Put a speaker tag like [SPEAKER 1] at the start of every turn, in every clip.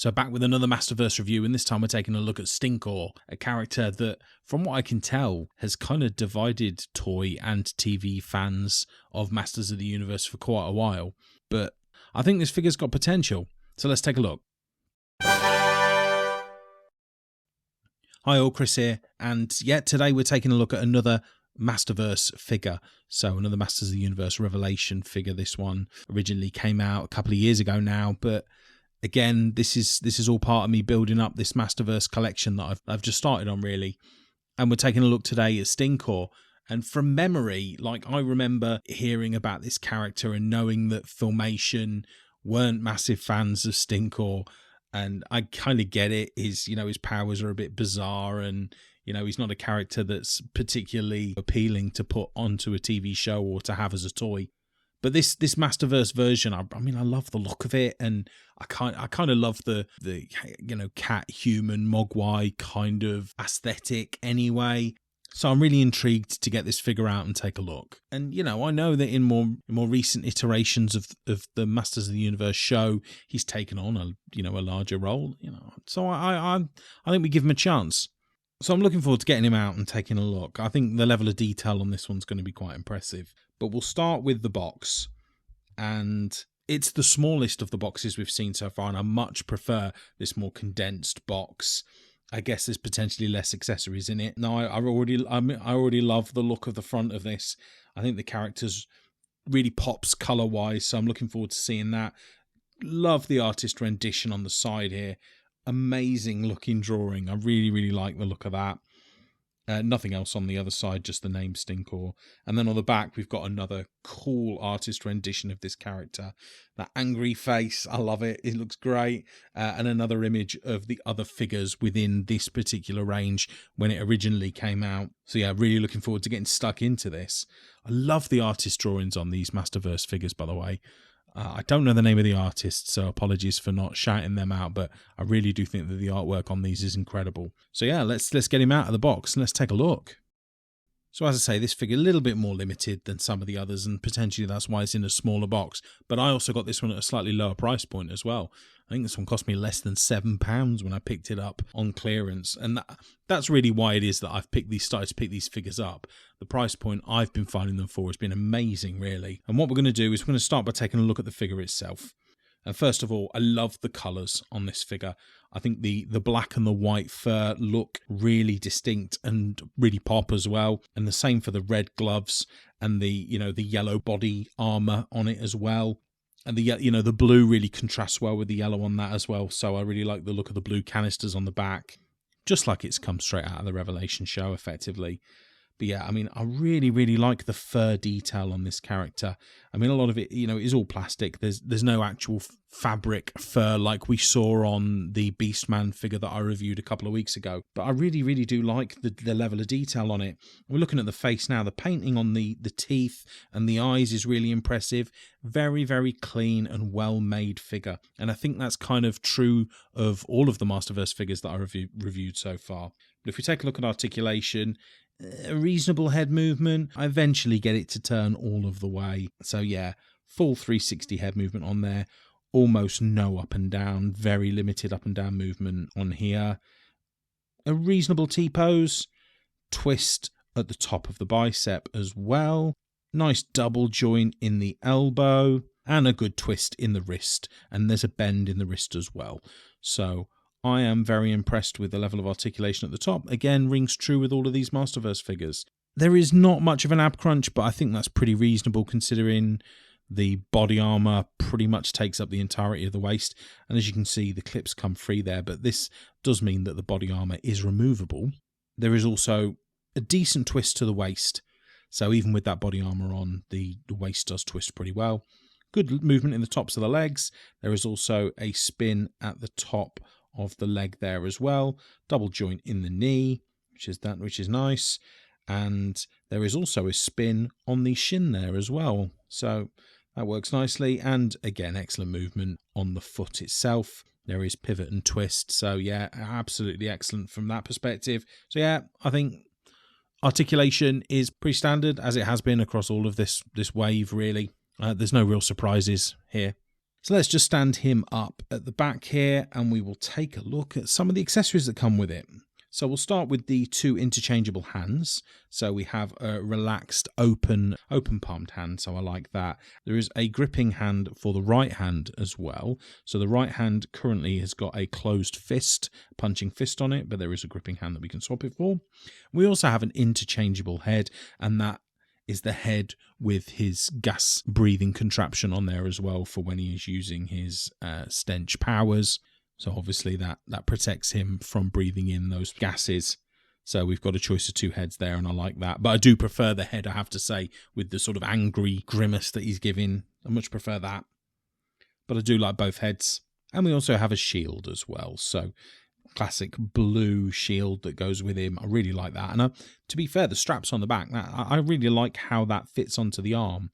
[SPEAKER 1] So back with another Masterverse review, and this time we're taking a look at Stinkor, a character that, from what I can tell, has kind of divided toy and TV fans of Masters of the Universe for quite a while. But I think this figure's got potential, so let's take a look. Hi all, Chris here, and yeah, today we're taking a look at another Masterverse figure. So another Masters of the Universe Revelation figure. This one originally came out a couple of years ago now, but again, this is all part of me building up this Masterverse collection that I've just started on, really. And we're taking a look today at Stinkor. And from memory, like, I remember hearing about this character and knowing that Filmation weren't massive fans of Stinkor. And I kind of get it. His powers are a bit bizarre, and he's not a character that's particularly appealing to put onto a TV show or to have as a toy. But this Masterverse version, I mean, I love the look of it, and I kind of love the cat human mogwai kind of aesthetic anyway. So I'm really intrigued to get this figure out and take a look. And I know that in more recent iterations of the Masters of the Universe show, he's taken on a larger role. So I think we give him a chance. So I'm looking forward to getting him out and taking a look. I think the level of detail on this one's going to be quite impressive. But we'll start with the box, and it's the smallest of the boxes we've seen so far, and I much prefer this more condensed box. I guess there's potentially less accessories in it. No, I already love the look of the front of this. I think the character's really pops color-wise, so I'm looking forward to seeing that. Love the artist rendition on the side here. Amazing looking drawing. I really, really like the look of that. Nothing else on the other side, just the name Stinkor. And then on the back, we've got another cool artist rendition of this character. That angry face, I love it. It looks great. And another image of the other figures within this particular range when it originally came out. So yeah, really looking forward to getting stuck into this. I love the artist drawings on these Masterverse figures, by the way. I don't know the name of the artist, so apologies for not shouting them out, but I really do think that the artwork on these is incredible. So yeah, let's get him out of the box and let's take a look. So as I say, this figure a little bit more limited than some of the others, and potentially that's why it's in a smaller box. But I also got this one at a slightly lower price point as well. I think this one cost me less than £7 when I picked it up on clearance, and that's really why it is that I've started to pick these figures up. The price point I've been finding them for has been amazing, really. And what we're going to do is we're going to start by taking a look at the figure itself. And first of all, I love the colours on this figure. I think the black and the white fur look really distinct and really pop as well. And the same for the red gloves and the yellow body armour on it as well. And the blue really contrasts well with the yellow on that as well. So I really like the look of the blue canisters on the back. Just like it's come straight out of the Revelation show, effectively. But yeah, I mean, I really, really like the fur detail on this character. I mean, a lot of it, is all plastic. There's no actual fabric fur like we saw on the Beastman figure that I reviewed a couple of weeks ago. But I really, really do like the level of detail on it. We're looking at the face now. The painting on the teeth and the eyes is really impressive. Very, very clean and well-made figure. And I think that's kind of true of all of the Masterverse figures that I reviewed so far. But if we take a look at articulation, a reasonable head movement. I eventually get it to turn all of the way. So yeah, full 360 head movement on there. Almost no up and down. Very limited up and down movement on here. A reasonable T-pose. Twist at the top of the bicep as well. Nice double joint in the elbow. And a good twist in the wrist. And there's a bend in the wrist as well. So I am very impressed with the level of articulation at the top. Again, rings true with all of these Masterverse figures. There is not much of an ab crunch, but I think that's pretty reasonable considering the body armor pretty much takes up the entirety of the waist. And as you can see, the clips come free there, but this does mean that the body armor is removable. There is also a decent twist to the waist. So even with that body armor on, the waist does twist pretty well. Good movement in the tops of the legs. There is also a spin at the top of the leg there as well. Double joint in the knee, which is nice. And there is also a spin on the shin there as well. So that works nicely. And again, excellent movement on the foot itself. There is pivot and twist. So yeah, absolutely excellent from that perspective. So yeah, I think articulation is pretty standard, as it has been across all of this wave, really. There's no real surprises here. So let's just stand him up at the back here and we will take a look at some of the accessories that come with it. So we'll start with the 2 interchangeable hands. So we have a relaxed, open palmed hand, so I like that. There is a gripping hand for the right hand as well. So the right hand currently has got a closed fist, punching fist on it, but there is a gripping hand that we can swap it for. We also have an interchangeable head, and that is the head with his gas breathing contraption on there as well for when he is using his stench powers. So obviously that protects him from breathing in those gases. So we've got a choice of 2 heads there, and I like that. But I do prefer the head, I have to say, with the sort of angry grimace that he's giving. I much prefer that. But I do like both heads. And we also have a shield as well. So classic blue shield that goes with him. I really like that. And to be fair, the straps on the back, I really like how that fits onto the arm.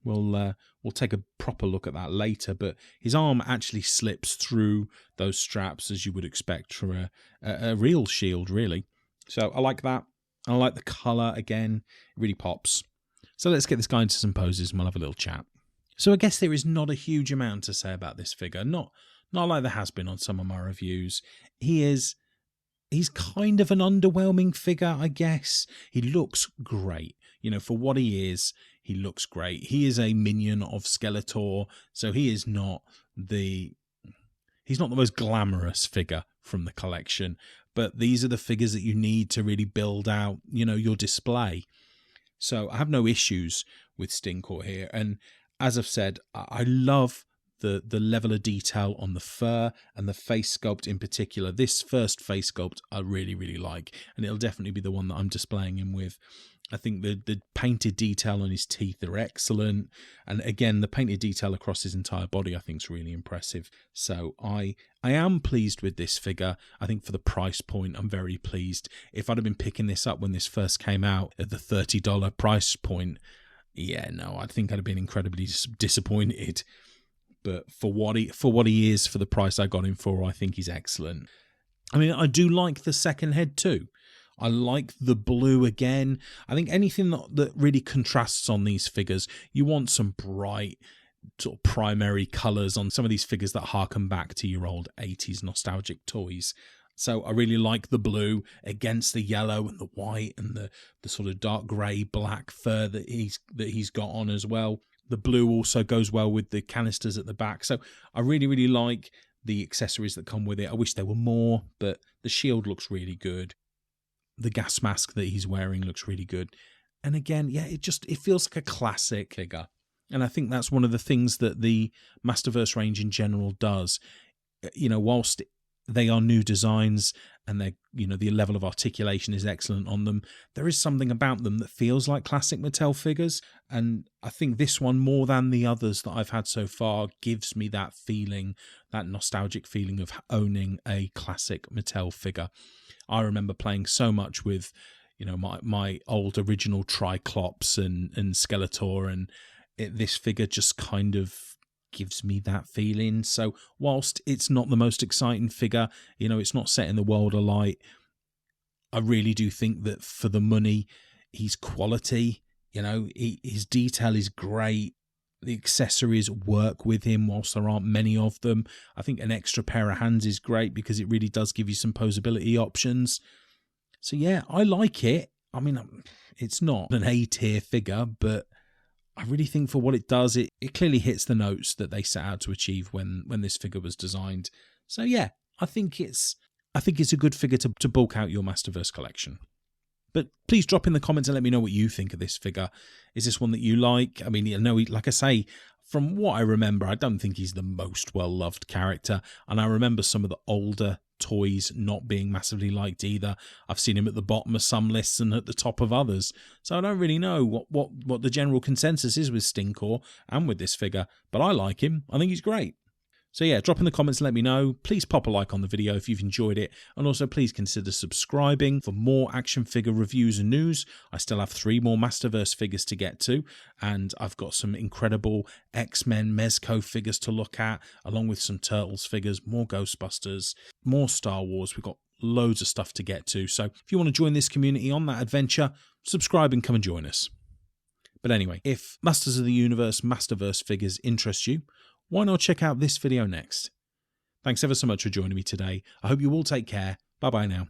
[SPEAKER 1] We'll take a proper look at that later, but his arm actually slips through those straps as you would expect for a real shield, really. So I like that. I like the colour again. It really pops. So let's get this guy into some poses and we'll have a little chat. So I guess there is not a huge amount to say about this figure. Not like there has been on some of my reviews. He's kind of an underwhelming figure, I guess. He looks great. You know, for what he is, he looks great. He is a minion of Skeletor, so he's not the most glamorous figure from the collection, but these are the figures that you need to really build out, you know, your display. So I have no issues with Stinkor here, and as I've said, I love the level of detail on the fur and the face sculpt in particular. This first face sculpt I really, really like, and it'll definitely be the one that I'm displaying him with. I think the painted detail on his teeth are excellent, and again the painted detail across his entire body I think is really impressive. So I am pleased with this figure. I think for the price point I'm very pleased. If I'd have been picking this up when this first came out at the $30 price point, yeah, no, I think I'd have been incredibly disappointed. But for what he is, for the price I got him for, I think he's excellent. I mean, I do like the second head too. I like the blue again. I think anything that really contrasts on these figures, you want some bright sort of primary colours on some of these figures that harken back to your old 80s nostalgic toys. So I really like the blue against the yellow and the white and the sort of dark grey black fur that he's got on as well. The blue also goes well with the canisters at the back. So I really, really like the accessories that come with it. I wish there were more, but the shield looks really good. The gas mask that he's wearing looks really good. And again, yeah, it feels like a classic figure. And I think that's one of the things that the Masterverse range in general does. You know, whilst they are new designs and they, you know, the level of articulation is excellent on them, there is something about them that feels like classic Mattel figures. And I think this one, more than the others that I've had so far, gives me that feeling, that nostalgic feeling of owning a classic Mattel figure. I remember playing so much with, you know, my old original Tri-clops and Skeletor, and this figure just kind of gives me that feeling. So whilst it's not the most exciting figure, you know, it's not set in the world of light, I really do think that for the money, he's quality. You know, his detail is great. The accessories work with him whilst there aren't many of them. I think an extra pair of hands is great because it really does give you some posability options. So yeah, I like it. I mean, it's not an A-tier figure, but I really think for what it does, it clearly hits the notes that they set out to achieve when this figure was designed. So yeah, I think it's a good figure to bulk out your Masterverse collection. But please drop in the comments and let me know what you think of this figure. Is this one that you like? I mean, you know, like I say, from what I remember, I don't think he's the most well-loved character. And I remember some of the older toys not being massively liked either. I've seen him at the bottom of some lists and at the top of others. So I don't really know what the general consensus is with Stinkor and with this figure. But I like him. I think he's great. So yeah, drop in the comments and let me know. Please pop a like on the video if you've enjoyed it. And also please consider subscribing for more action figure reviews and news. I still have 3 more Masterverse figures to get to. And I've got some incredible X-Men Mezco figures to look at, along with some Turtles figures, more Ghostbusters, more Star Wars. We've got loads of stuff to get to. So if you want to join this community on that adventure, subscribe and come and join us. But anyway, if Masters of the Universe Masterverse figures interest you, why not check out this video next? Thanks ever so much for joining me today. I hope you all take care. Bye bye now.